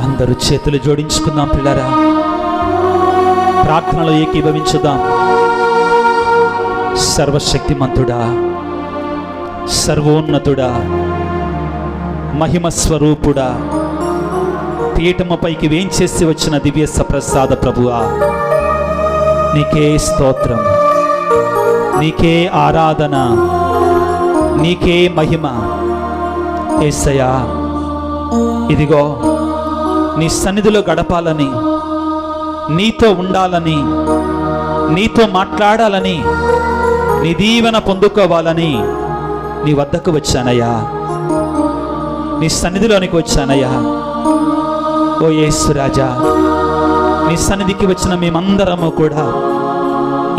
అందరూ చేతులు జోడించుకుందాం పిల్లరా, ప్రార్థనలో ఏకీభవించుదాం. సర్వశక్తిమంతుడా, సర్వోన్నతుడా, మహిమ స్వరూపుడా, పీఠముపైకి వేంచేసి వచ్చిన దివ్య సప్రసాద ప్రభువా, నీకే స్తోత్రం, నీకే ఆరాధన, నీకే మహిమ. యేసయ్యా, ఇదిగో నీ సన్నిధిలో గడపాలని, నీతో ఉండాలని, నీతో మాట్లాడాలని, నీ దీవెన పొందుకోవాలని నీ వద్దకు వచ్చానయ్యా, నీ సన్నిధిలోనికి వచ్చానయ్యా. ఓ యేసు రాజా, నీ సన్నిధికి వచ్చిన మేమందరము కూడా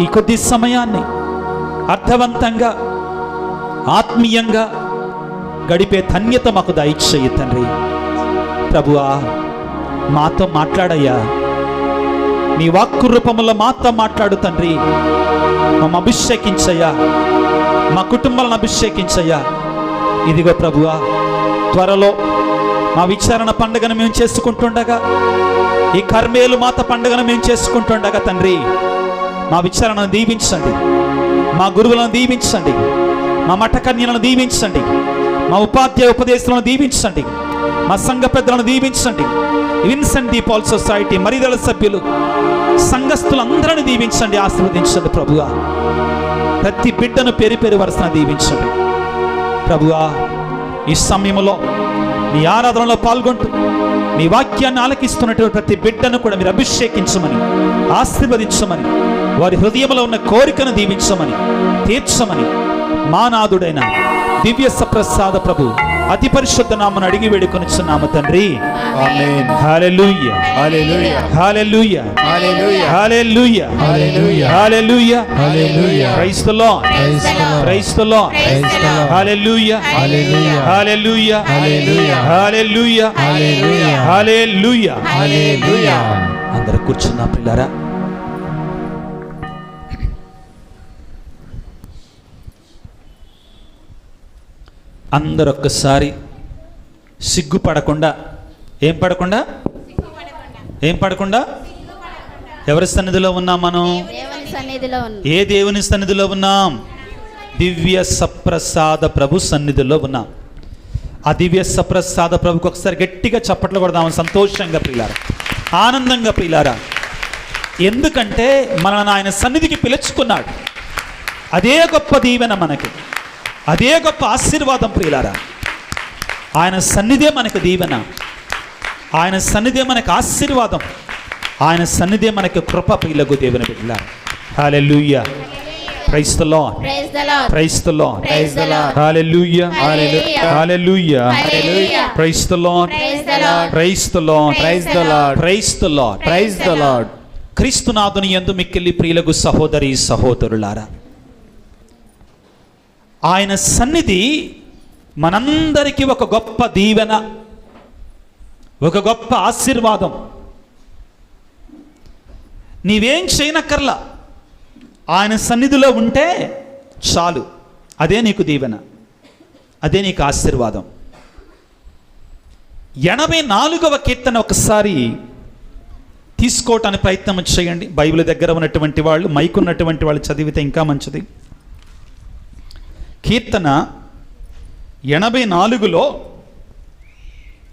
ఈ కొద్ది సమయాన్ని అర్థవంతంగా, ఆత్మీయంగా గడిపే ధన్యత మాకు దయచేయి తండ్రి. ప్రభువా, మాతో మాట్లాడయ్యా, నీ వాక్కు రూపంలో మాతో మాట్లాడు తండ్రి. మమ్మల్ని అభిషేకించయ్యా, మా కుటుంబాలను అభిషేకించయ్యా. ఇదిగో ప్రభువా, త్వరలో మా విచారణ పండుగను మేము చేసుకుంటుండగా, ఈ కర్మేలు మాత పండుగను మేము చేసుకుంటుండగా తండ్రి, మా విచారణను దీవించండి, మా గురువులను దీవించండి, మా మఠకన్యలను దీవించండి, మా ఉపాధ్యాయ ఉపదేశాలను దీవించండి, మా సంఘ పెద్దలను దీవించండి. విన్సెంట్ ది పాల్ సొసైటీ మరిదల సభ్యులు, సంఘస్థులందరినీ దీవించండి, ఆశీర్వదించండి ప్రభువా. ప్రతి బిడ్డను పేరు పేరు వరుసన దీవించండి ప్రభువా. ఈ సమయంలో నీ ఆరాధనలో పాల్గొంటూ నీ వాక్యాన్ని ఆలకిస్తున్నటువంటి ప్రతి బిడ్డను కూడా మీరు అభిషేకించమని, ఆశీర్వదించమని, వారి హృదయంలో ఉన్న కోరికను దీవించమని, తీర్చమని మానాథుడైన దివ్య సప్రసాద ప్రభు అతి పరిశుద్ధ నామమున అడిగి వేడుకొనుచున్నాము తండ్రి. ఆమేన్. హల్లెలూయా, హల్లెలూయా, హల్లెలూయా, హల్లెలూయా, హల్లెలూయా, హల్లెలూయా, హల్లెలూయా, హల్లెలూయా. Praise the Lord, praise the Lord, praise the Lord, praise the Lord. హల్లెలూయా, హల్లెలూయా, హల్లెలూయా, హల్లెలూయా, హల్లెలూయా, హల్లెలూయా, హల్లెలూయా, హల్లెలూయా. అందరూ కూర్చున్నా పిల్లరా. అందరూ ఒక్కసారి సిగ్గుపడకుండా, ఏం పడకుండా, ఏం పడకుండా, ఎవరి సన్నిధిలో ఉన్నాం మనం? ఏ దేవుని సన్నిధిలో ఉన్నాం? దివ్య సప్రసాద ప్రభు సన్నిధిలో ఉన్నాం. ఆ దివ్య సప్రసాద ప్రభుకి ఒకసారి గట్టిగా చప్పట్లు కొడదాం, సంతోషంగా ప్రియులారా, ఆనందంగా ప్రియులారా. ఎందుకంటే మనల్ని ఆయన సన్నిధికి పిలుచుకున్నాడు. అదే గొప్ప దీవెన మనకి, అదే గొప్ప ఆశీర్వాదం ప్రియులారా. ఆయన సన్నిధే మనకు దీవెన, ఆయన సన్నిధే మనకు ఆశీర్వాదం, ఆయన సన్నిధే మనకు కృప. ప్రియులకు దేవుని బిడ్డలారా, హల్లెలూయా, praise the Lord, praise the Lord, praise the Lord, హల్లెలూయా, హల్లెలూయా, హల్లెలూయా, హల్లెలూయా, praise the Lord, praise the Lord, praise the Lord, praise the Lord, praise the Lord. క్రీస్తునాథుని యందు మిక్కిలి ప్రియులకు సహోదరి సహోదరులారా, ఆయన సన్నిధి మనందరికీ ఒక గొప్ప దీవెన, ఒక గొప్ప ఆశీర్వాదం. నీవేం చేయనక్కర్లా, ఆయన సన్నిధిలో ఉంటే చాలు. అదే నీకు దీవెన, అదే నీకు ఆశీర్వాదం. 84వ కీర్తన ఒకసారి తీసుకోవటానికి ప్రయత్నం చేయండి. బైబిల్ దగ్గర ఉన్నటువంటి వాళ్ళు, మైక్ ఉన్నటువంటి వాళ్ళు చదివితే ఇంకా మంచిది. కీర్తన 84లో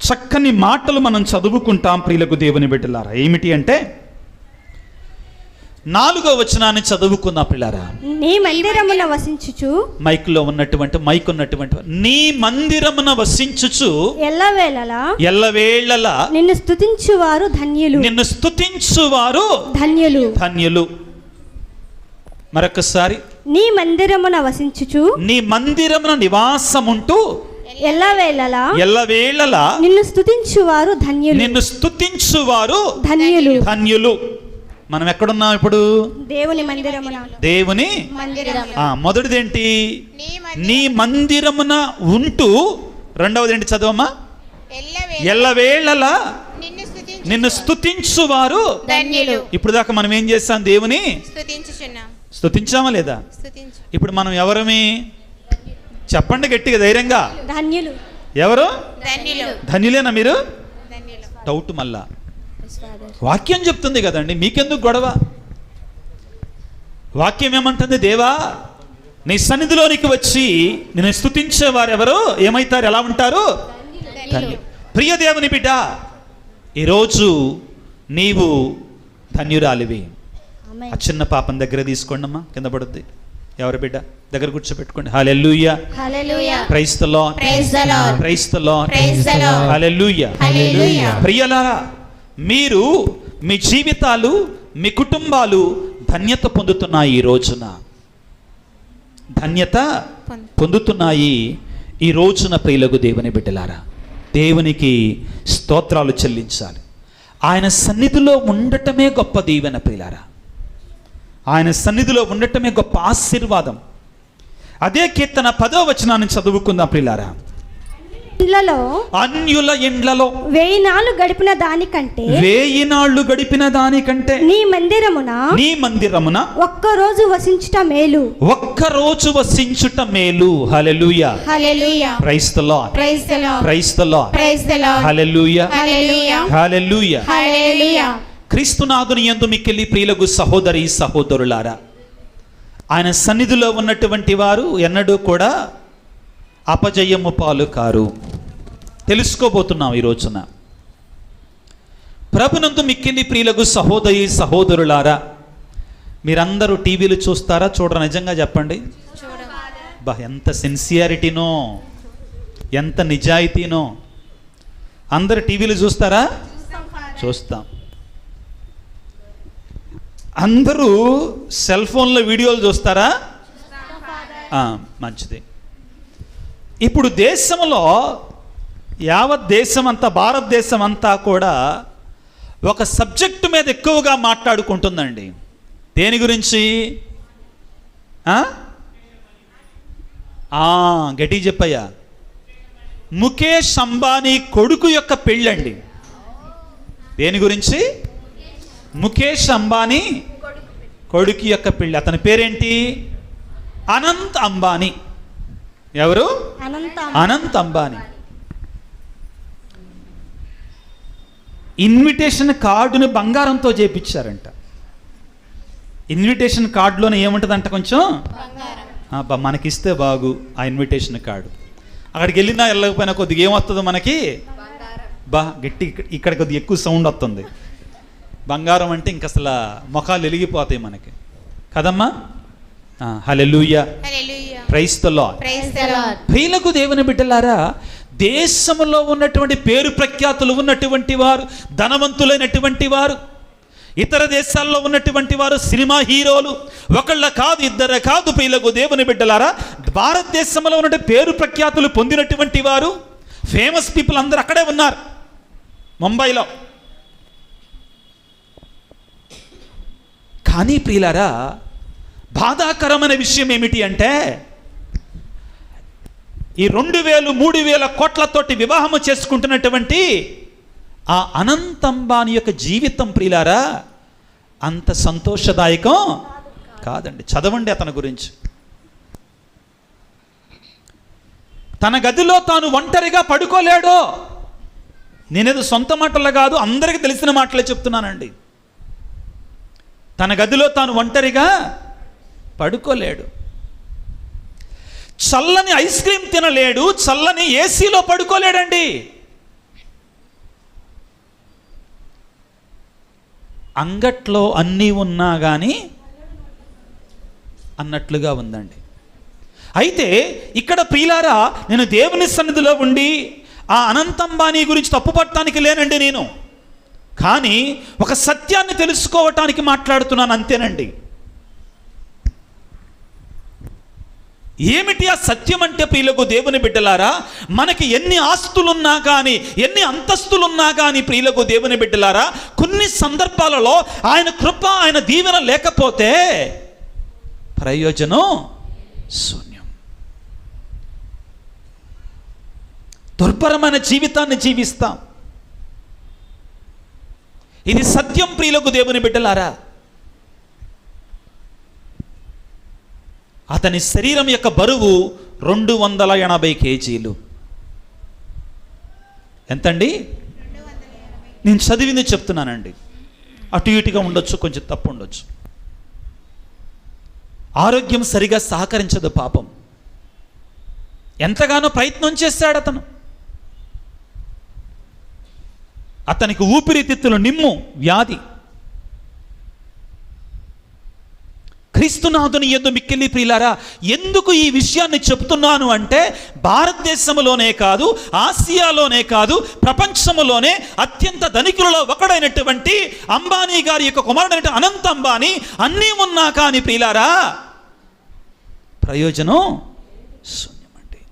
చక్కని మాటలు మనం చదువుకుంటాం ప్రియులకు దేవుని బిడ్డలారా. ఏమిటి అంటే 4వ వచనాన్ని చదువుకుందాం పిల్లారా. నీ మందిరమున వసించుచు, మైక్ ఉన్నటువంటి నీ మందిరమున వసించుచు ఎల్లవేళలా నిన్ను స్తుతించువారు ధన్యులు, నిన్ను స్తుతించువారు ధన్యులు, ధన్యులు. మరొకసారి, నీ మందిరమున వసించుచు, నీ మందిరమున నివాసముంటూ ఎల్లవేళలా నిన్ను స్తుతించువారు ధన్యులు, నిన్ను స్తుతించువారు ధన్యులు, ధన్యులు. మనం ఎక్కడున్నాం ఇప్పుడు? దేవుని మందిరమున. దేవుని మొదటిది ఏంటి? నీ మందిరమున ఉంటూ. రెండవది ఏంటి? చదవమ్మా. ఎల్లవేళలా నిన్ను స్తుతించువారు ధన్యులు. ఇప్పుడు దాకా మనం ఏం చేస్తాం? దేవుని స్తుతించామా లేదా? ఇప్పుడు మనం ఎవరమి? చెప్పండి గట్టిగా, ధైర్యంగా. ధన్యులు. ఎవరు? ధన్యులేనా మీరు? డౌట్ మళ్ళా. వాక్యం చెప్తుంది కదండి, మీకెందుకు గొడవ? వాక్యం ఏమంటుంది? దేవా నీ సన్నిధిలోనికి వచ్చి నేను స్తుతించే వారెవరు ఏమైతారు, ఎలా ఉంటారు? ప్రియ దేవుని బిడ్డ, ఈరోజు నీవు ధన్యురాలివి. ఆ చిన్న పాపం దగ్గర తీసుకోండి అమ్మా, కింద పడుద్ది. ఎవరి బిడ్డ దగ్గర కూర్చోబెట్టుకోండి. హల్లెలూయా, హల్లెలూయా, praise the Lord, praise the Lord, praise the Lord, praise the Lord, హల్లెలూయా, హల్లెలూయా. ప్రియులారా, మీరు మీ జీవితాలు మీ కుటుంబాలు ధన్యత పొందుతున్నాయి. ఈ రోజున ధన్యత పొందుతున్నాయి. ఈ రోజున ప్రియులకు దేవుని బిడ్డలారా, దేవునికి స్తోత్రాలు చెల్లించాలి. ఆయన సన్నిధిలో ఉండటమే గొప్ప దీవెన ప్రియులారా. ఆయన సన్నిధిలో ఉండటమే గొప్ప ఆశీర్వాదం. అదే కీర్తన 10వ వచనాన్ని చదువుకుందాం ప్రియులారా. ఇండ్లలో అన్యుల ఇండ్లలో 1000 నాళ్ళు గడిపిన దానికంటే 1000 నాళ్ళు గడిపిన దానికంటే నీ మందిరమున ఒక్కరోజు వసించుట మేలు. ఒక్కరోజు వసించుట మేలు. హల్లెలూయా, హల్లెలూయా, praise the Lord, praise the Lord, praise the Lord, praise the Lord, హల్లెలూయా, హల్లెలూయా, హల్లెలూయా. హల్లెలూయా. క్రీస్తునాథుని యందు మిక్కిలి ప్రియులకు సహోదరి సహోదరులారా, ఆయన సన్నిధిలో ఉన్నటువంటి వారు ఎన్నడూ కూడా అపజయము పాలు కారు. తెలుసుకోబోతున్నాం ఈ రోజున. ప్రభునందు మిక్కిలి ప్రియులకు సహోదరి సహోదరులారా, మీరందరూ టీవీలు చూస్తారా, చూడరా? నిజంగా చెప్పండి. బా, ఎంత సిన్సియారిటీనో, ఎంత నిజాయితీనో. అందరు టీవీలు చూస్తారా? చూస్తాం. అందరూ సెల్ ఫోన్లో వీడియోలు చూస్తారా? మంచిది. ఇప్పుడు దేశంలో యావత్ దేశం అంతా, భారతదేశం అంతా కూడా ఒక సబ్జెక్టు మీద ఎక్కువగా మాట్లాడుకుంటుందండి. దేని గురించి? గట్టి చెప్పయ్యా. ముఖేష్ అంబానీ కొడుకు యొక్క పెళ్ళండి. దేని గురించి? ముఖేష్ అంబానీ కొడుకు యొక్క పెళ్ళి. అతని పేరేంటి? అనంత్ అంబానీ. ఎవరు? అనంత్ అంబానీ. ఇన్విటేషన్ కార్డుని బంగారంతో చేపించారంట. ఇన్విటేషన్ కార్డులోనే ఏముంటుందంట? కొంచెం మనకిస్తే బాగు ఆ ఇన్విటేషన్ కార్డు. అక్కడికి వెళ్ళినా వెళ్ళకపోయినా కొద్దిగా ఏమొస్తుందో మనకి? గట్టి, ఇక్కడ కొద్దిగా ఎక్కువ సౌండ్ వస్తుంది. బంగారం అంటే ఇంక అసలు ముఖాలు వెలిగిపోతాయి మనకి కదమ్మా. హల్లెలూయా, praise the Lord, praise the Lord. ప్రియులకు దేవుని బిడ్డలారా, దేశంలో ఉన్నటువంటి పేరు ప్రఖ్యాతులు ఉన్నటువంటి వారు, ధనవంతులైనటువంటి వారు, ఇతర దేశాల్లో ఉన్నటువంటి వారు, సినిమా హీరోలు, ఒకళ్ళ కాదు ఇద్దరు కాదు ప్రియులకు దేవుని బిడ్డలారా, భారతదేశంలో ఉన్నటువంటి పేరు ప్రఖ్యాతులు పొందినటువంటి వారు, ఫేమస్ పీపుల్ అందరూ అక్కడే ఉన్నారు ముంబైలో. కానీ ప్రియులారా, బాధాకరమైన విషయం ఏమిటి అంటే, ఈ 2000-3000 కోట్లతోటి వివాహము చేసుకుంటున్నటువంటి ఆ అనంత్ అంబానీ యొక్క జీవితం ప్రియులారా అంత సంతోషదాయకం కాదండి. చదవండి అతని గురించి. తన గదిలో తాను ఒంటరిగా పడుకోలేడు. నేనేదో సొంత మాటలు కాదు, అందరికీ తెలిసిన మాటలే చెప్తున్నానండి. తన గదిలో తాను ఒంటరిగా పడుకోలేడు. చల్లని ఐస్ క్రీమ్ తినలేడు, చల్లని ఏసీలో పడుకోలేడండి. అంగట్లో అన్నీ ఉన్నా కానీ అన్నట్లుగా ఉందండి. అయితే ఇక్కడ ప్రియులారా, నేను దేవుని సన్నిధిలో ఉండి ఆ అనంత్ అంబానీ గురించి తప్పుపట్టడానికి లేనండి నేను, కానీ ఒక సత్యాన్ని తెలుసుకోవటానికి మాట్లాడుతున్నాను అంతేనండి. ఏమిటి ఆ సత్యం అంటే ప్రియులకు దేవుని బిడ్డలారా, మనకి ఎన్ని ఆస్తులున్నా కానీ, ఎన్ని అంతస్తులున్నా కానీ ప్రియులకు దేవుని బిడ్డలారా, కొన్ని సందర్భాలలో ఆయన కృప, ఆయన దీవెన లేకపోతే ప్రయోజనం శూన్యం. దుర్భరమైన జీవితాన్ని జీవిస్తాం. ఇది సత్యం ప్రియులకు దేవుని బిడ్డలారా. అతని శరీరం యొక్క బరువు 280 కేజీలు. ఎంతండి? నేను చదివింది చెప్తున్నానండి. అటు ఇటుగా ఉండొచ్చు, కొంచెం తప్పు ఉండొచ్చు. ఆరోగ్యం సరిగా సహకరించదు పాపం. ఎంతగానో ప్రయత్నం చేశాడు అతను. అతనికి ఊపిరితిత్తులు నిమ్ము వ్యాధి. క్రీస్తునాథుని యందు మిక్కిలి ప్రియులారా, ఎందుకు ఈ విషయాన్ని చెప్తున్నాను అంటే, భారతదేశంలోనే కాదు, ఆసియాలోనే కాదు, ప్రపంచంలోనే అత్యంత ధనికులలో ఒకడైనటువంటి అంబానీ గారి యొక్క కుమారుడైన అనంత్ అంబానీ అన్నీ ఉన్నా కానీ ప్రియులారా ప్రయోజనం శూన్యమండి.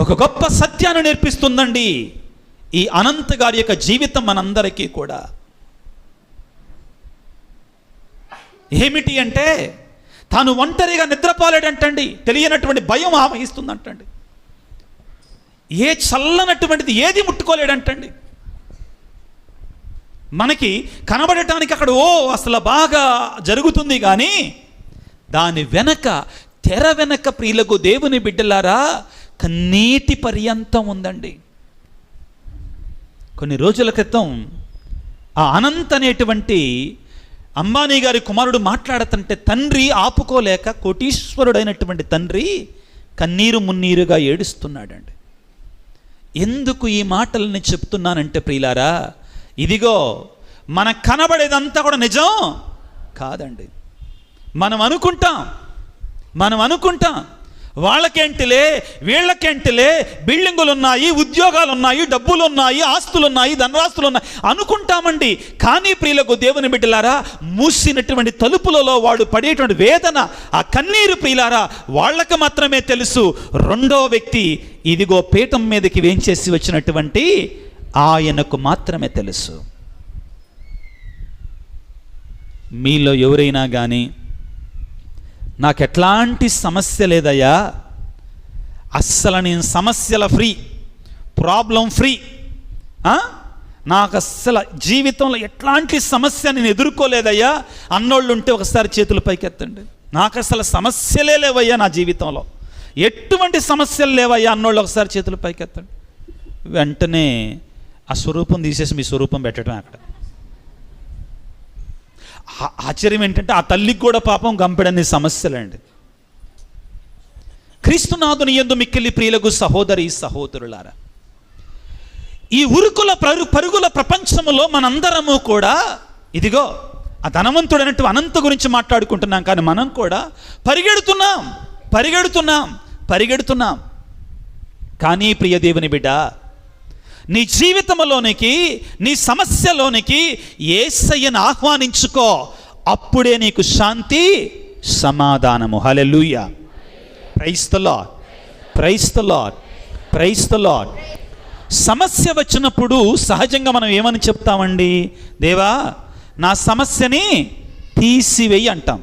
ఒక గొప్ప సత్యాన్ని నేర్పిస్తుందండి ఈ అనంత్ గారి యొక్క జీవితం మనందరికీ కూడా. ఏమిటి అంటే, తాను ఒంటరిగా నిద్రపోలేడంటండి. తెలియనటువంటి భయం ఆవహిస్తుందంటండి. ఏ చల్లనటువంటిది ఏది ముట్టుకోలేడంటండి. మనకి కనబడటానికి అక్కడ అసలు బాగా జరుగుతుంది, కానీ దాని వెనక, తెర వెనక ప్రియులకు దేవుని బిడ్డలారా కన్నీటి పర్యంతం ఉందండి. కొన్ని రోజుల క్రితం ఆ అనంత్ అనేటువంటి అంబానీ గారి కుమారుడు మాట్లాడుతుంటే తండ్రి ఆపుకోలేక, కోటీశ్వరుడైనటువంటి తండ్రి కన్నీరు మున్నీరుగా ఏడుస్తున్నాడండి. ఎందుకు ఈ మాటలని చెప్తున్నానంటే ప్రియులారా, ఇదిగో మనకు కనబడేదంతా కూడా నిజం కాదండి. మనం అనుకుంటాం వాళ్ళకేంటిలే, వీళ్ళకేంటిలే, బిల్డింగులు ఉన్నాయి, ఉద్యోగాలు ఉన్నాయి, డబ్బులు ఉన్నాయి, ఆస్తులు ఉన్నాయి, ధనరాస్తులు ఉన్నాయి అనుకుంటామండి. కానీ ప్రియులకు దేవుని బిడ్డలారా, మూసినటువంటి తలుపులలో వాడు పడేటువంటి వేదన, ఆ కన్నీరు ప్రియులారా వాళ్ళకి మాత్రమే తెలుసు. రెండో వ్యక్తి ఇదిగో పీఠం మీదకి వేంచేసి వచ్చినటువంటి ఆయనకు మాత్రమే తెలుసు. మీలో ఎవరైనా కానీ నాకు ఎట్లాంటి సమస్య లేదయ్యా, అస్సలు నేను సమస్యల ఫ్రీ, ప్రాబ్లం ఫ్రీ, నాకు అస్సలు జీవితంలో ఎట్లాంటి సమస్య నేను ఎదుర్కోలేదయ్యా అన్నోళ్ళు ఉంటే ఒకసారి చేతులు పైకెత్తండి. నాకు అసలు సమస్యలే లేవయ్యా, నా జీవితంలో ఎటువంటి సమస్యలు లేవయ్యా అన్నోళ్ళు ఒకసారి చేతులు పైకెత్తండి. వెంటనే ఆ స్వరూపం తీసేసి మీ స్వరూపం పెట్టడం అక్కడ. ఆశ్చర్యం ఏంటంటే ఆ తల్లికి కూడా పాపం గంపెడని సమస్యలండి. క్రీస్తునాథుని యందు మిక్కిలి ప్రియులకు సహోదరి సహోదరులారా, ఈ ఉరుకుల పరుగుల ప్రపంచంలో మనందరము కూడా ఇదిగో ఆ ధనవంతుడైనట్టు అనంత గురించి మాట్లాడుకుంటున్నాం, కానీ మనం కూడా పరిగెడుతున్నాం. కానీ ప్రియ దేవుని బిడ్డ, నీ జీవితంలోనికి, నీ సమస్యలోనికి యేసయ్యను ఆహ్వానించుకో. అప్పుడే నీకు శాంతి, సమాధానము. హల్లెలూయా. Praise the Lord, praise the Lord, praise the Lord. సమస్య వచ్చినప్పుడు సహజంగా మనం ఏమని చెప్తామండి? దేవా నా సమస్యని తీసివేయి అంటాం.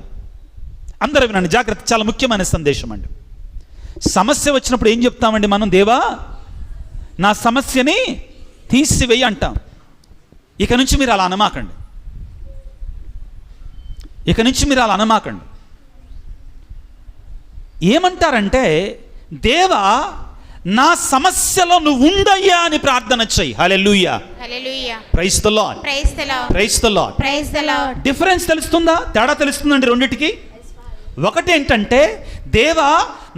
అందరూ వినండి జాగ్రత్త, చాలా ముఖ్యమైన సందేశం అండి. సమస్య వచ్చినప్పుడు ఏం చెప్తామండి మనం? దేవా నా సమస్యని తీసివేయి అంటాం. ఇక నుంచి మీరు అలా అనమాకండి. ఏమంటారంటే, దేవా నా సమస్యలో నువ్వు ఉండయ్యా అని ప్రార్థన చెయ్యి. హల్లెలూయా, praise the Lord, praise the Lord. Difference తెలుస్తుందా? తేడా తెలుస్తుందండి రెండిటికి. ఒకటేంటంటే, దేవా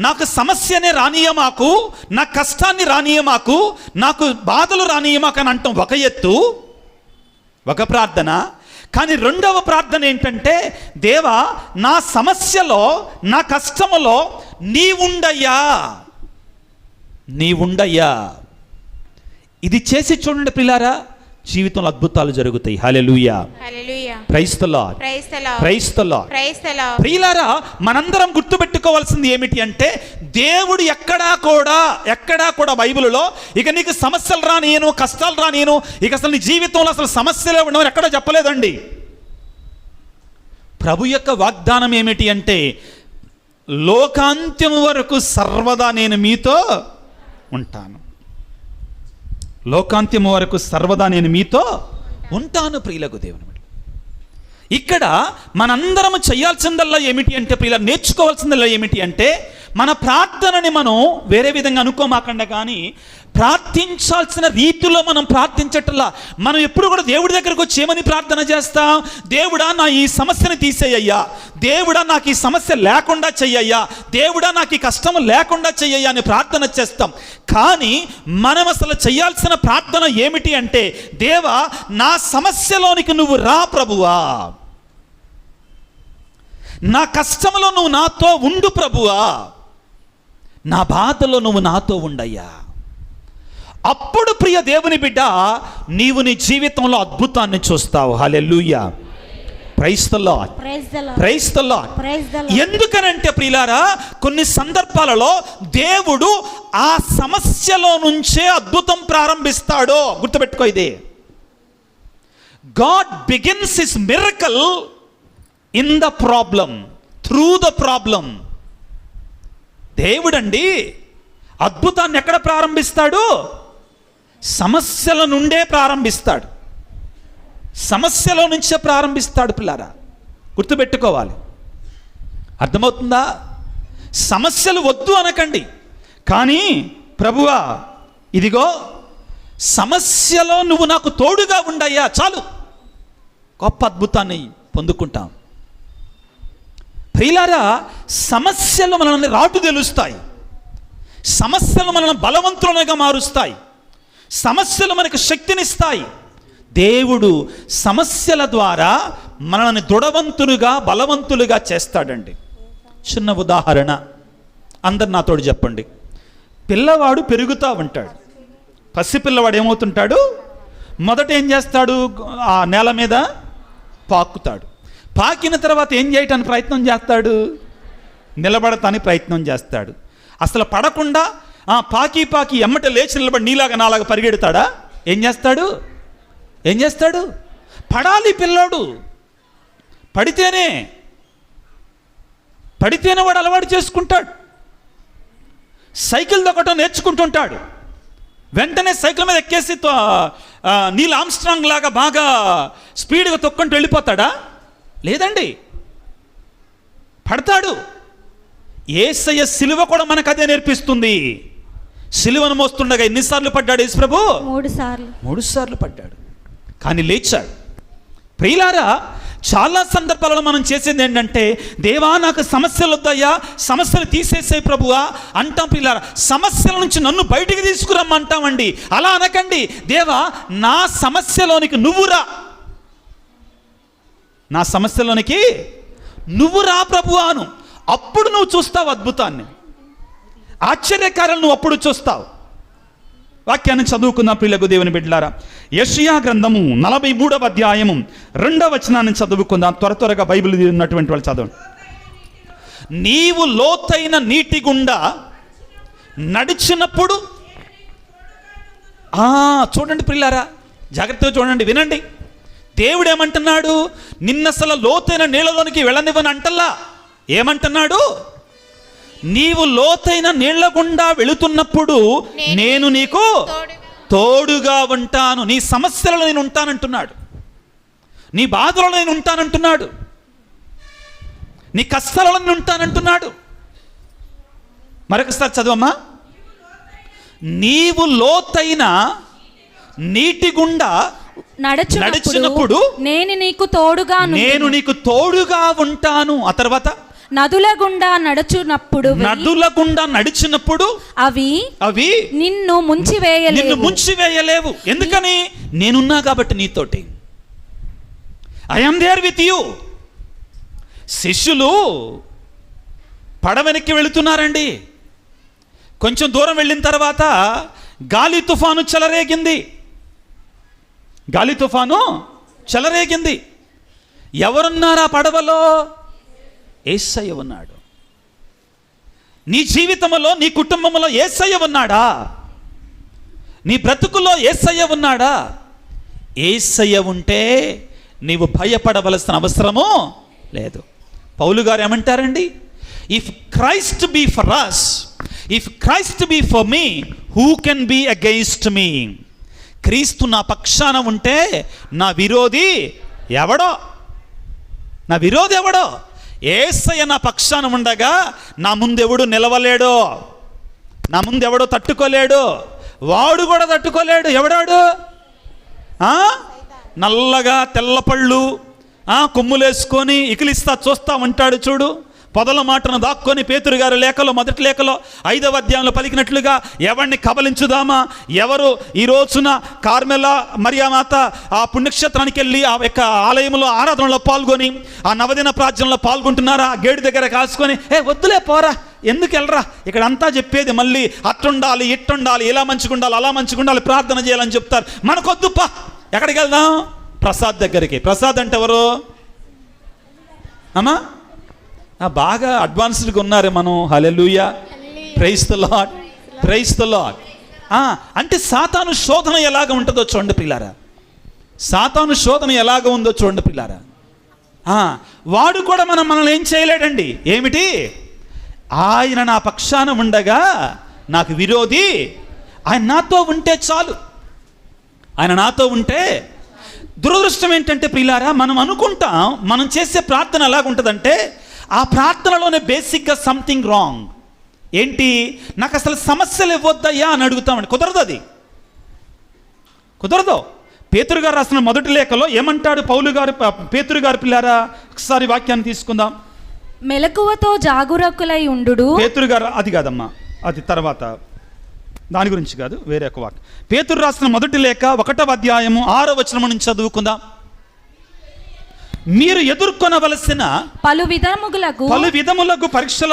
నాకు సమస్యనే రానియమాకు, నా కష్టాన్ని రానియమాకు, నాకు బాధలు రానియమాకు అని అంటాం ఒక ఎత్తు, ఒక ప్రార్థన. కానీ రెండవ ప్రార్థన ఏంటంటే, దేవా నా సమస్యలో, నా కష్టములో నీవుండయ్యా. ఇది చేసి చూడండి ప్రియులారా, జీవితంలో అద్భుతాలు జరుగుతాయి. హల్లెలూయా, praise the Lord, praise the Lord. ప్రియులారా, మనందరం గుర్తుపెట్టుకోవాల్సింది ఏమిటి అంటే, దేవుడు ఎక్కడా కూడా బైబిల్లో ఇక నీకు సమస్యలు రానియను, కష్టాలు రానియను, ఇక అసలు నీ జీవితంలో అసలు సమస్యలే ఉండవని ఎక్కడా చెప్పలేదండి. ప్రభు యొక్క వాగ్దానం ఏమిటి అంటే, లోకాంత్యం వరకు సర్వదా నేను మీతో ఉంటాను. లోకాంత్యం వరకు సర్వదా నేను మీతో ఉంటాను. ప్రియులకు దేవుని బిడ్డ, ఇక్కడ మనందరం చేయాల్సిందల్లా ఏమిటి అంటే, ప్రియుల నేర్చుకోవాల్సిందల్లా ఏమిటి అంటే, మన ప్రార్థనని మనం వేరే విధంగా అనుకోమాకండి, కానీ ప్రార్థించాల్సిన రీతిలో మనం ప్రార్థించట్లా. మనం ఎప్పుడు కూడా దేవుడి దగ్గరకు వచ్చి ఏమని ప్రార్థన చేస్తాం? దేవుడా నా ఈ సమస్యని తీసేయ్యా, దేవుడా నాకు ఈ సమస్య లేకుండా చెయ్యయ్యా, దేవుడా నాకు ఈ కష్టం లేకుండా చెయ్యయ్యా అని ప్రార్థన చేస్తాం. కానీ మనం అసలు చేయాల్సిన ప్రార్థన ఏమిటి అంటే, దేవా నా సమస్యలోనికి నువ్వు రా ప్రభువా, నా కష్టంలో నువ్వు నాతో ఉండు ప్రభువా, నా బాధలో నువ్వు నాతో ఉండయ్యా. అప్పుడు ప్రియ దేవుని బిడ్డ, నీవు నీ జీవితంలో అద్భుతాన్ని చూస్తావు. హల్లెలూయా, praise the Lord, praise the Lord. ఎందుకనంటే ప్రియులారా, కొన్ని సందర్భాలలో దేవుడు ఆ సమస్యలో నుంచే అద్భుతం ప్రారంభిస్తాడో గుర్తుపెట్టుకో. ఇది God begins his miracle in the problem, through the problem. దేవుడండి అద్భుతాన్ని ఎక్కడ ప్రారంభిస్తాడు? సమస్యల నుండే ప్రారంభిస్తాడు, సమస్యలో నుంచే ప్రారంభిస్తాడు. పిల్లారా గుర్తుపెట్టుకోవాలి, అర్థమవుతుందా? సమస్యలు వద్దు అనకండి, కానీ ప్రభువా ఇదిగో సమస్యలో నువ్వు నాకు తోడుగా ఉండయ్యా, చాలు, గొప్ప అద్భుతాన్ని పొందుకుంటాం. ప్రియులారా, సమస్యలు మనల్ని రాటు తెలుస్తాయి, సమస్యలు మనల్ని బలవంతులుగా మారుస్తాయి, సమస్యలు మనకు శక్తినిస్తాయి. దేవుడు సమస్యల ద్వారా మనల్ని దృఢవంతులుగా బలవంతులుగా చేస్తాడండి. చిన్న ఉదాహరణ, అందరు నాతోడు చెప్పండి. పిల్లవాడు పెరుగుతూ ఉంటాడు, పసిపిల్లవాడు ఏమవుతుంటాడు? మొదట ఏం చేస్తాడు? ఆ నేల మీద పాకుతాడు. పాకిన తర్వాత ఏం చేయటానికి ప్రయత్నం చేస్తాడు? నిలబడటానికి ప్రయత్నం చేస్తాడు. అసలు పడకుండా పాకి పాకి ఎమ్మట లేచి నిలబడి నీలాగా నాలాగా పరిగెడతాడా? ఏం చేస్తాడు? పడాలి పిల్లోడు, పడితేనే వాడు అలవాటు చేసుకుంటాడు. సైకిల్ తొక్కటం నేర్చుకుంటుంటాడు, వెంటనే సైకిల్ మీద ఎక్కేసి నీల్ ఆమ్స్ట్రాంగ్ లాగా బాగా స్పీడ్గా తొక్కుంటూ వెళ్ళిపోతాడా? లేదండి, పడతాడు. యేసయ్య సిలువ కూడా మనకు అదే నేర్పిస్తుంది. సిలువను మోస్తుండగా ఎన్నిసార్లు పడ్డాడు యేసు ప్రభు? 3 సార్లు పడ్డాడు, కానీ లేచాడు. ప్రియులారా, చాలా సందర్భాలలో మనం చేసేది ఏంటంటే, దేవా నాకు సమస్యలు వద్దయ్యా, సమస్యలు తీసేసే ప్రభువా అంటాం. ప్రియులారా, సమస్యల నుంచి నన్ను బయటికి తీసుకురమ్మంటామండి. అలా అనకండి. దేవా నా సమస్యలోనికి నువ్వు రా, నా సమస్యలోనికి నువ్వు రా ప్రభువాను. అప్పుడు నువ్వు చూస్తావు అద్భుతాన్ని, ఆశ్చర్యకార్యాలను నువ్వు అప్పుడు చూస్తావు. వాక్యాన్ని చదువుకుందాం ప్రియులకు దేవుని బిడ్డలారా. యెషయా గ్రంథము 43వ అధ్యాయము 2వ వచనాన్ని చదువుకుందాం. త్వరగా బైబిల్ ఉన్నటువంటి వాళ్ళు చదవండి. నీవు లోతైన నీటి గుండా నడిచినప్పుడు, చూడండి ప్రియులారా, జాగ్రత్తగా చూడండి, వినండి. దేవుడు ఏమంటున్నాడు? నిన్నసలు లోతైన నీళ్ళలోనికి వెళ్ళనివ్వని అంటల్లా. ఏమంటున్నాడు? నీవు లోతైన నీళ్ల గుండా వెళుతున్నప్పుడు నేను నీకు తోడుగా ఉంటాను. నీ సమస్యలలో నేను ఉంటానంటున్నాడు, నీ బాధలలో నేను ఉంటానంటున్నాడు, నీ కష్టాలలో నేను ఉంటానంటున్నాడు. మరొకసారి చదవమ్మా. నీవు లోతైన నీటి గుండా నడిచినప్పుడు నేను నీకు తోడుగా ఉంటాను. ఆ తర్వాత నదుల గుండా నడిచినప్పుడు అవి నిన్ను ముంచివేయలేవు. ఎందుకని? నేనున్నా కాబట్టి నీతోటి. I am there with you. శిష్యులు పడవెనక్కి వెళుతున్నారండి. కొంచెం దూరం వెళ్ళిన తర్వాత గాలి తుఫాను చెలరేగింది. ఎవరున్నారా పడవలో? యేసయ్య ఉన్నాడు. నీ జీవితంలో, నీ కుటుంబంలో యేసయ్య ఉన్నాడా? నీ బ్రతుకులో యేసయ్య ఉన్నాడా? యేసయ్య ఉంటే నీవు భయపడవలసిన అవసరము లేదు. పౌలు గారు ఏమంటారండి? If Christ be for us, if Christ be for me, who can be against me? క్రీస్తు నా పక్షాన ఉంటే నా విరోధి ఎవడో? యేసయ్య నా పక్షాన ఉండగా నా ముందెవడు నిలవలేడు, నా ముందెవడో తట్టుకోలేడు, వాడు కూడా తట్టుకోలేడు. ఎవడాడు? నల్లగా తెల్లపళ్ళు కొమ్ములేసుకొని ఇకిలిస్తా చూస్తా ఉంటాడు చూడు. పొదల మాటను దాక్కొని పేతురు గారి లేఖలో, మొదటి లేఖలో 5వ అధ్యాయంలో పలికినట్లుగా ఎవరిని కబలించుదామా? ఎవరు ఈ రోజున కార్మెల మరియామాత ఆ పుణ్యక్షేత్రానికి వెళ్ళి ఆ యొక్క ఆలయంలో ఆరాధనలో పాల్గొని ఆ నవదిన ప్రార్థనలో పాల్గొంటున్నారా? గేటు దగ్గర కాసుకొని వద్దులే పోరా, ఎందుకు వెళ్ళరా, ఇక్కడ అంతా చెప్పేది మళ్ళీ అట్టుండాలి ఇట్టుండాలి, ఇలా మంచిగుండాలి అలా మంచిగుండాలి, ప్రార్థన చేయాలని చెప్తారు. మనకొద్దుపా, ఎక్కడికి వెళ్దాం? ప్రసాద్ దగ్గరికి. ప్రసాద్ అంటే ఎవరు అమ్మా? బాగా అడ్వాన్స్డ్గా ఉన్నారు మనం. హల్లెలూయా, praise the Lord, praise the Lord. అంటే సాతాను శోధన ఎలాగ ఉంటుందో చూడండి పిల్లారా, సాతాను శోధన ఎలాగ ఉందో చూడండి పిల్లారా. వాడు కూడా మనల్ని ఏం చేయలేడండి. ఏమిటి? ఆయన నా పక్షాన ఉండగా నాకు విరోధి, ఆయన నాతో ఉంటే చాలు. ఆయన నాతో ఉంటే. దురదృష్టం ఏంటంటే ప్రియులారా, మనం అనుకుంటాం మనం చేసే ప్రార్థన ఎలాగుంటుందంటే ఆ ప్రార్థనలోనే బేసిక్గా సంథింగ్ రాంగ్. ఏంటి? నాకు అసలు సమస్యలు ఇవ్వద్దయ్యా అని అడుగుతామండి. కుదరదు, అది కుదరదు. పేతురు గారు రాసిన మొదటి లేఖలో ఏమంటాడు పౌలు గారు, పేతురు గారు పిల్లారా? ఒకసారి వాక్యాన్ని తీసుకుందాం. మెలకువతో జాగరూకులై ఉండు. పేతురు గారు, అది కాదమ్మా, అది తర్వాత, దాని గురించి కాదు, వేరే ఒక వాక్యం. పేతురు రాసిన మొదటి లేఖ 1వ అధ్యాయము 6వ వచనం నుంచి చదువుకుందాం. మీరు ఎదుర్కొనవలసిన పలు విధములకు పరీక్షల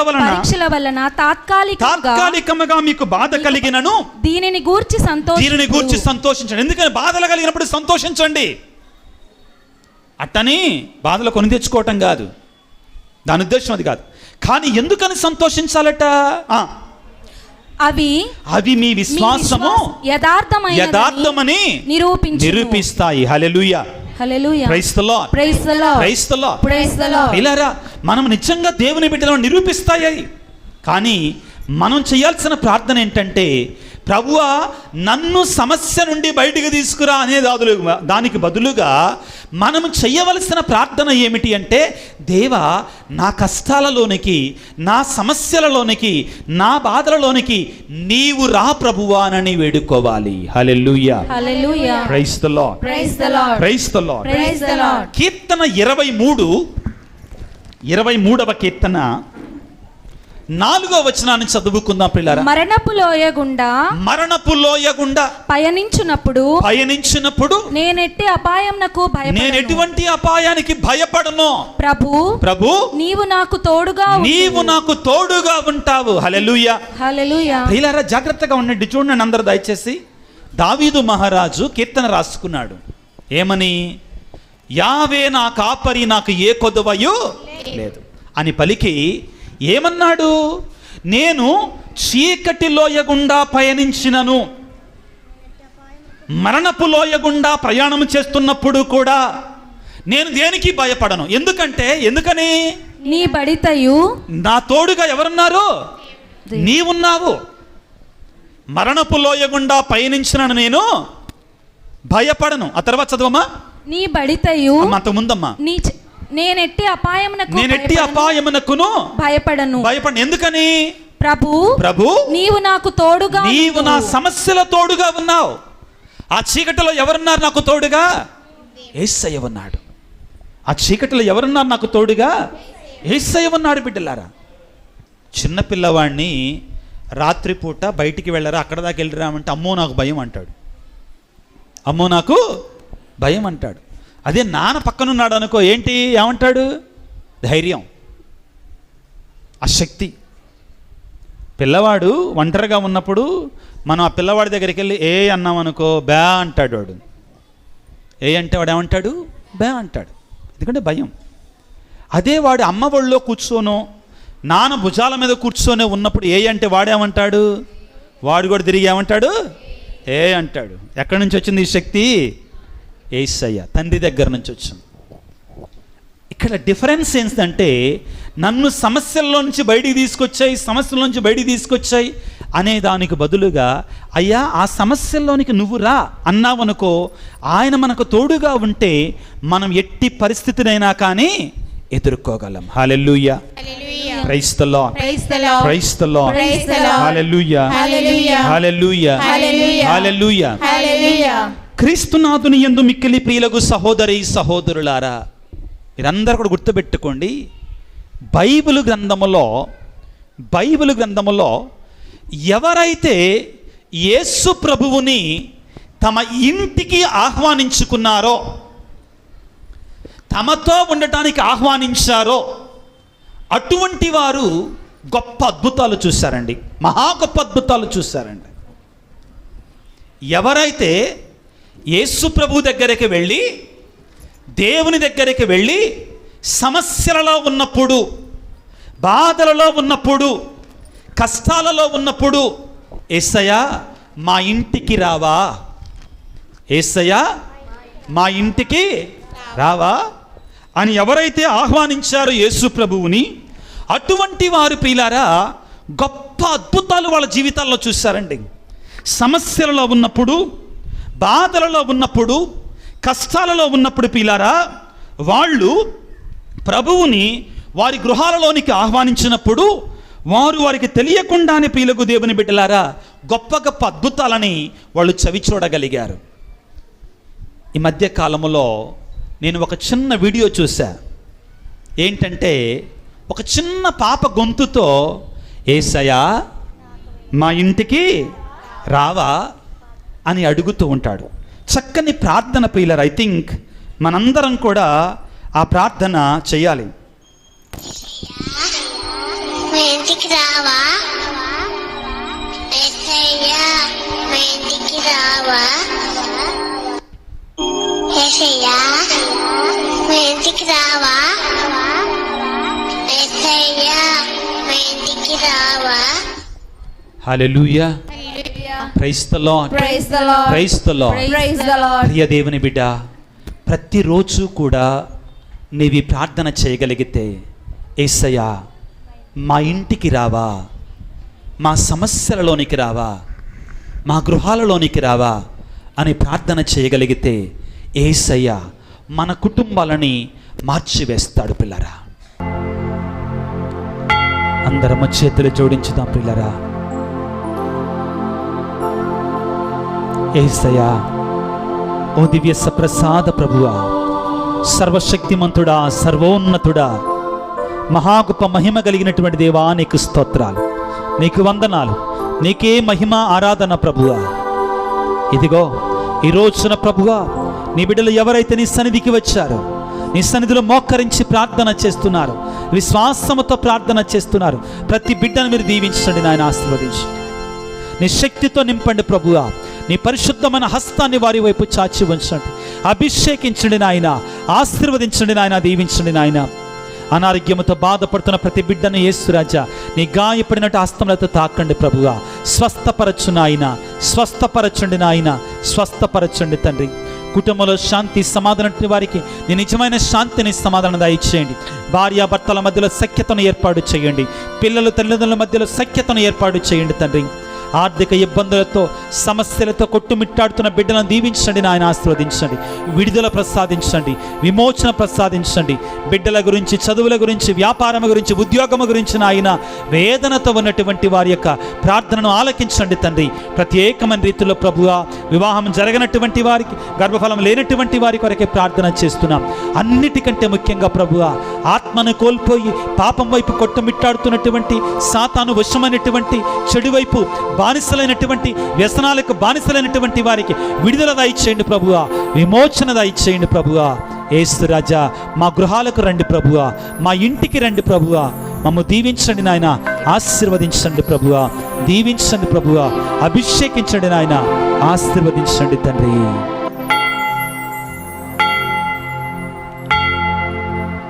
వలన తాత్కాలికముగా మీకు బాధ కలిగినను దీనిని గూర్చి సంతోషించండి. ఎందుకని? బాధలు కలిగినప్పుడు సంతోషించండి. అట్టని బాధలు కొని తెచ్చుకోవటం కాదు, దాని ఉద్దేశం అది కాదు. కానీ ఎందుకని సంతోషించాలట? అవి మీ విశ్వాసము యథార్థమని నిరూపిస్తాయి. హల్లెలూయా, praise the Lord, praise the Lord, praise the Lord, praise the Lord. ఇలారా మనం నిజంగా దేవుని బిడ్డలను నిరూపిస్తాయి. కానీ మనం చేయాల్సిన ప్రార్థన ఏంటంటే, ప్రభువా నన్ను సమస్య నుండి బయటికి తీసుకురా అనే దానికి బదులుగా మనం చేయవలసిన ప్రార్థన ఏమిటి అంటే, దేవా నా కష్టాలలోనికి, నా సమస్యలలోనికి, నా బాధలలోనికి నీవు రా ప్రభువా అని వేడుకోవాలి. హల్లెలూయా, హల్లెలూయా, praise the Lord, praise the Lord, praise the Lord, praise the Lord. కీర్తన 23వ కీర్తన 4వ వచనాన్ని చదువుకుందాం పిల్లారా. మరణపు లోయ గుండా పయనించినప్పుడు నేను ఎటువంటి అపాయానికి భయపడను. ప్రభు నీవు నాకు తోడుగా ఉంటావు. హల్లెలూయా, హల్లెలూయా. పిల్లారా జాగ్రత్తగా ఉండండి, చూడండి అందరూ దయచేసి. దావీదు మహారాజు కీర్తన రాసుకున్నాడు. ఏమని? యావే నా కాపరి, నాకు ఏ కొదవయు లేదు అని పలికి ఏమన్నాడు? నేను చీకటి లోయ గుండా పయనించినను, మరణపు లోయ గుండా ప్రయాణం చేస్తున్నప్పుడు కూడా నేను దేనికి భయపడను. ఎందుకని? నీ బడితయు, నా తోడుగా ఎవరున్నారు? నీవున్నావు. మరణపు లోయ గుండా పయనించినను నేను భయపడను. ఆ తర్వాత చదవమ్మా. నీ బడితయు, అంత ముందమ్మా, నేనెట్టి అపాయమునకును భయపడను. ఎందుకని? ప్రభు నీవు నాకు తోడుగా, నీవు నా సమస్యల తోడుగా ఉన్నావు. ఆ చీకటిలో ఎవరున్నారు నాకు తోడుగా? యేసయ్య ఉన్నాడు. ఆ చీకటిలో ఎవరున్నారు నాకు తోడుగా? యేసయ్య ఉన్నాడు. బిడ్డలారా, చిన్న పిల్లవాడిని రాత్రిపూట బయటికి వెళ్ళరా, అక్కడ దాకా వెళ్ళిరామంటే అమ్మో నాకు భయం అంటాడు. అమ్మో నాకు భయం అంటాడు. అదే నాన్న పక్కనున్నాడు అనుకో, ఏంటి ఏమంటాడు? ధైర్యం, ఆ శక్తి. పిల్లవాడు ఒంటరిగా ఉన్నప్పుడు మనం ఆ పిల్లవాడి దగ్గరికి వెళ్ళి ఏ అన్నాం అనుకో, బ్యా అంటాడు వాడు. ఏ అంటే వాడు ఏమంటాడు? బ్యా అంటాడు, ఎందుకంటే భయం. అదే వాడు అమ్మ ఒళ్ళో కూర్చోనో నాన్న భుజాల మీద కూర్చొని ఉన్నప్పుడు ఏ అంటే వాడేమంటాడు? వాడు కూడా తిరిగి ఏమంటాడు? ఏ అంటాడు. ఎక్కడి నుంచి వచ్చింది ఈ శక్తి? యేసయ్య తండ్రి దగ్గర నుంచి వచ్చింది. ఇక్కడ డిఫరెన్స్ ఏంటంటే, నన్ను సమస్యల్లో నుంచి బయటికి తీసుకొచ్చాయి అనే దానికి బదులుగా, అయ్యా ఆ సమస్యల్లోనికి నువ్వు రా అన్నావనుకో, ఆయన మనకు తోడుగా ఉంటే మనం ఎట్టి పరిస్థితినైనా కానీ ఎదుర్కోగలం. హల్లెలూయా. Praise the Lord. Praise the Lord. Praise the Lord. Praise the Lord. హల్లెలూయా. హల్లెలూయా. హల్లెలూయా. హల్లెలూయా. హల్లెలూయా. హల్లెలూయా. క్రీస్తునాథుని యందు మిక్కిలి ప్రియులకు సహోదరి సహోదరులారా, మీరందరూ కూడా గుర్తుపెట్టుకోండి, బైబిల్ గ్రంథములో ఎవరైతే యేసు ప్రభువుని తమ ఇంటికి ఆహ్వానించుకున్నారో, తమతో ఉండటానికి ఆహ్వానించారో, అటువంటి వారు గొప్ప అద్భుతాలు చూశారండి. మహా గొప్ప అద్భుతాలు చూశారండి. ఎవరైతే యేసు ప్రభు దగ్గరికి వెళ్ళి, దేవుని దగ్గరికి వెళ్ళి సమస్యలలో ఉన్నప్పుడు, బాధలలో ఉన్నప్పుడు, కష్టాలలో ఉన్నప్పుడు, యేసయ్యా మా ఇంటికి రావా, యేసయ్యా మా ఇంటికి రావా అని ఎవరైతే ఆహ్వానించారో యేసు ప్రభువుని, అటువంటి వారు ప్రియులారా గొప్ప అద్భుతాలు వాళ్ళ జీవితాల్లో చూశారండి. సమస్యలలో ఉన్నప్పుడు, బాధలలో ఉన్నప్పుడు, కష్టాలలో ఉన్నప్పుడు ప్రియులారా వాళ్ళు ప్రభువుని వారి గృహాలలోనికి ఆహ్వానించినప్పుడు వారికి తెలియకుండానే ప్రియులకు దేవుని బిడ్డలారా గొప్ప గొప్ప అద్భుతాలని వాళ్ళు చవి చూడగలిగారు. ఈ మధ్య కాలంలో నేను ఒక చిన్న వీడియో చూసా. ఏంటంటే ఒక చిన్న పాప గొంతుతో యేసయ్యా మా ఇంటికి రావా అని అడుగుతూ ఉంటాడు. చక్కని ప్రార్థన ప్రియులారా. ఐ థింక్ మనందరం కూడా ఆ ప్రార్థన చేయాలి. మా ఇంటికి రావా, యేసయ్యా మా ఇంటికి రావా, యేసయ్యా మా ఇంటికి రావా, యేసయ్యా మా ఇంటికి రావా. హల్లెలూయా. Praise the Lord. Praise the Lord. Praise the Lord. Praise the Lord. ప్రియ దేవుని బిడ్డ, ప్రతిరోజు కూడా నీవి ప్రార్థన చేయగలిగితే, యేసయ్యా మా ఇంటికి రావా, మా సమస్యలలోనికి రావా, మా గృహాలలోనికి రావా అని ప్రార్థన చేయగలిగితే యేసయ్యా మన కుటుంబాలని మార్చివేస్తాడు. పిల్లరా అందరము చేతులు జోడించుదాం. పిల్లరా యేసయ్యా ఓ దివ్య సప్రసాద ప్రభువా, సర్వశక్తిమంతుడా, సర్వోన్నతుడా, మహా గొప్ప మహిమ కలిగినటువంటి దేవా, నీకు స్తోత్రాలు, నీకు వందనాలు, నీకే మహిమ ఆరాధన ప్రభువా. ఇదిగో ఈ రోజున ప్రభువా నీ బిడ్డలు ఎవరైతే నీ సన్నిధికి వచ్చారో, నీ సన్నిధిలో మోకరించి ప్రార్థన చేస్తున్నారు, విశ్వాసముతో ప్రార్థన చేస్తున్నారు, ప్రతి బిడ్డను మీరు దీవించండి నాయన, ఆశీర్వదించండి, నీ శక్తితో నింపండి ప్రభువా. నీ పరిశుద్ధమైన హస్తాన్ని వారి వైపు చాచి ఉంచండి, అభిషేకించండి నాయన, ఆశీర్వదించండి నాయన, దీవించండి నాయన. అనారోగ్యముతో బాధపడుతున్న ప్రతి బిడ్డను యేసురాజా నీ గాయపడినట్టు హస్తములతో తాకండి ప్రభువా. స్వస్థపరచు నాయన, స్వస్థపరచండి నాయన, స్వస్థపరచండి తండ్రి. కుటుంబంలో శాంతి సమాధానం వారికి నీ నిజమైన శాంతిని సమాధానం దయచేయండి. భార్యాభర్తల మధ్యలో సఖ్యతను ఏర్పాటు చేయండి. పిల్లలు తల్లిదండ్రుల మధ్యలో సఖ్యతను ఏర్పాటు చేయండి తండ్రి. ఆర్థిక ఇబ్బందులతో సమస్యలతో కొట్టుమిట్టాడుతున్న బిడ్డలను దీవించండి నాయన, ఆశీర్వదించండి, విడుదల ప్రసాదించండి, విమోచన ప్రసాదించండి. బిడ్డల గురించి, చదువుల గురించి, వ్యాపారం గురించి, ఉద్యోగం గురించి నాయన వేదనతో ఉన్నటువంటి వారి యొక్క ప్రార్థనను ఆలకించండి తండ్రి. ప్రత్యేకమైన రీతిలో ప్రభువా వివాహం జరగనటువంటి వారికి, గర్భఫలం లేనటువంటి వారి కొరకే ప్రార్థన చేస్తున్నాం. అన్నిటికంటే ముఖ్యంగా ప్రభువా ఆత్మను కోల్పోయి పాపం వైపు కొట్టుమిట్టాడుతున్నటువంటి, సాతాను వశమైనటువంటి, చెడు వైపు బానిసలైనటువంటి, వ్యసనాలకు బానిసలైనటువంటి వారికి విడుదల దయచేయండి ప్రభువా, విమోచన దయచేయండి ప్రభువా. యేసు రాజా మా గృహాలకు రండి ప్రభువా, మా ఇంటికి రండి ప్రభువా, మమ్ము దీవించండి నాయన, ఆశీర్వదించండి ప్రభువా, దీవించండి ప్రభువా, అభిషేకించండి నాయన, ఆశీర్వదించండి తండ్రి.